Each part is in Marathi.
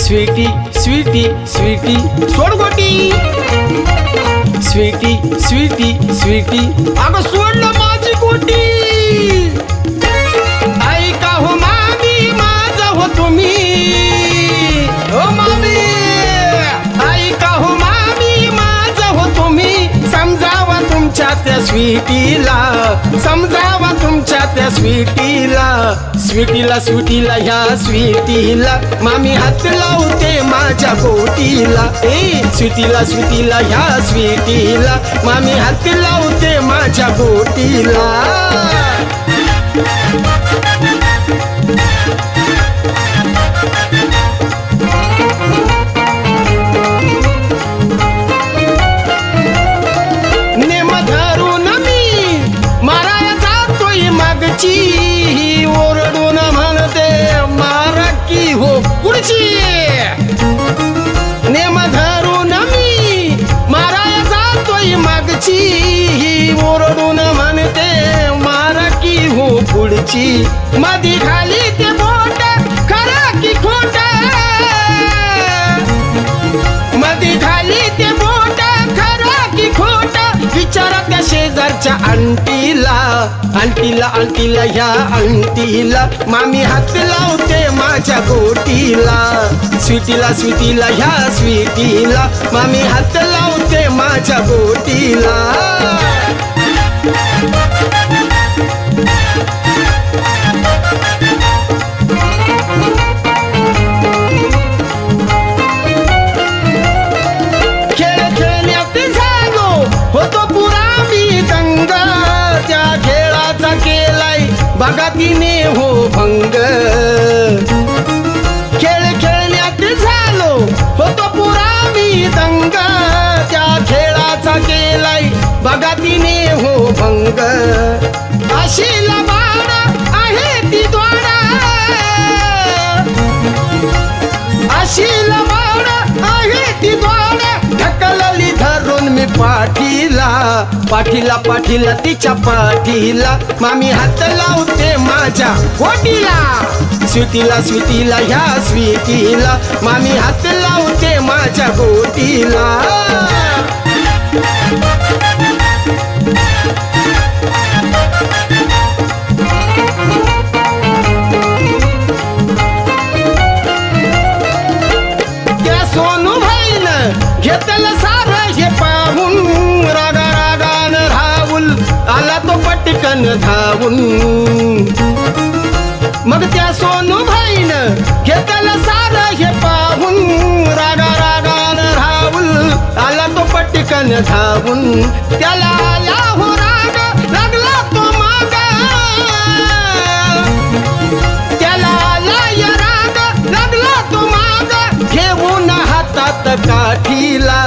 स्वीटी स्वीटी स्वीटी सोड गोटी स्वीटी स्वीटी स्वीटी अगं सोडलं माझी गोटी ऐका हो मामी माझा हो तुम्ही हो मामी ऐका हो मामी माझा हो तुम्ही समजावा तुमच्या त्या स्वीटीला समजावा तुमच्या त्या स्वीटीला स्वीटीला स्वीटीला ह्या स्वीटीला मामी हात लावते माझ्या बोटीला ए स्वीटीला स्वीटीला ह्या स्वीटीला मामी हात लावते माझ्या बोटीला नेम धरून मी माराया जातोय मागची ओरडून म्हणते मारा की हो पुढची नेम धरून मी माराया जातोय मागची ओरडून म्हणते मारा की हो पुढची मधी खाली ते बोट खरं की खोट मधी खाली ते बोट खरं की खोट विचारा त्या शेजारच्या आंटीला आंटीला आंटीला ह्या आंटीला मामी हात लावते माझ्या गोटीला स्वीटीला स्वीटीला ह्या स्वीटीला मामी हात लावते माझ्या गोटीला खेळ खेळण्यात झालो होतो पुरा मी दंग त्या खेळाचा केलाय बघा तिने हो भंग खेळ खेळण्यात झालो होतो पुरा मी दंग त्या खेळाचा केलाय बघा तिने हो भंग अशी लबाड आहे ती द्वार अशी लबाड आहे ती द्वार ढकलली धरून मी पाठीला पाठीला पाठीला तिच्या पाठीला मामी हात लावते माझ्या गोटीला स्वीटीला स्वीटीला ह्या स्वीटीला मामी हात लावते माझ्या गोटीला त्या सोनू भाईनं घेतलं सारं हे पाहून रागा रागानं राहुल आला तो पटकन धावून मग त्या सोनू भाईनं घेतलं सारं हे पाहून रागा रागानं राहुल आला तो पटकन धावून त्याला आला हो राग लागला तो माग त्याला आला या राग लागला तो माग घेऊन हातात काठीला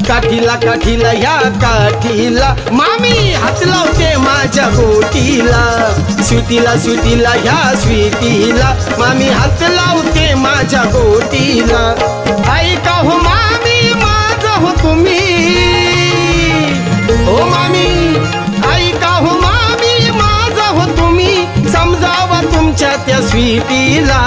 काठीला काठीला ह्या काठीला मामी हात लावते माझ्या गोटीला स्वीटीला स्वीटीला ह्या स्वीटीला मामी हात लावते माझ्या गोटीला ऐका हो मामी माझा हो तुम्ही हो मामी ऐका हो मामी माझा हो तुम्ही समजावा तुमच्या त्या स्वीटीला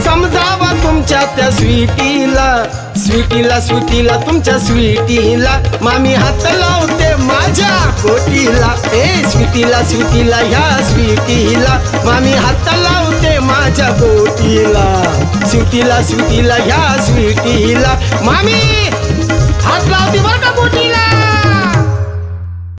समजावा तुमच्या त्या स्वीटीला स्वीटीला स्वीटीला तुमच्या स्वीटीला मामी हात लावते माझ्या गोटीला ए स्वीटीला स्वीटीला ह्या स्वीटीला मामी हात लावते माझ्या गोटीला स्वीटीला स्वीटीला ह्या स्वीटीला मामी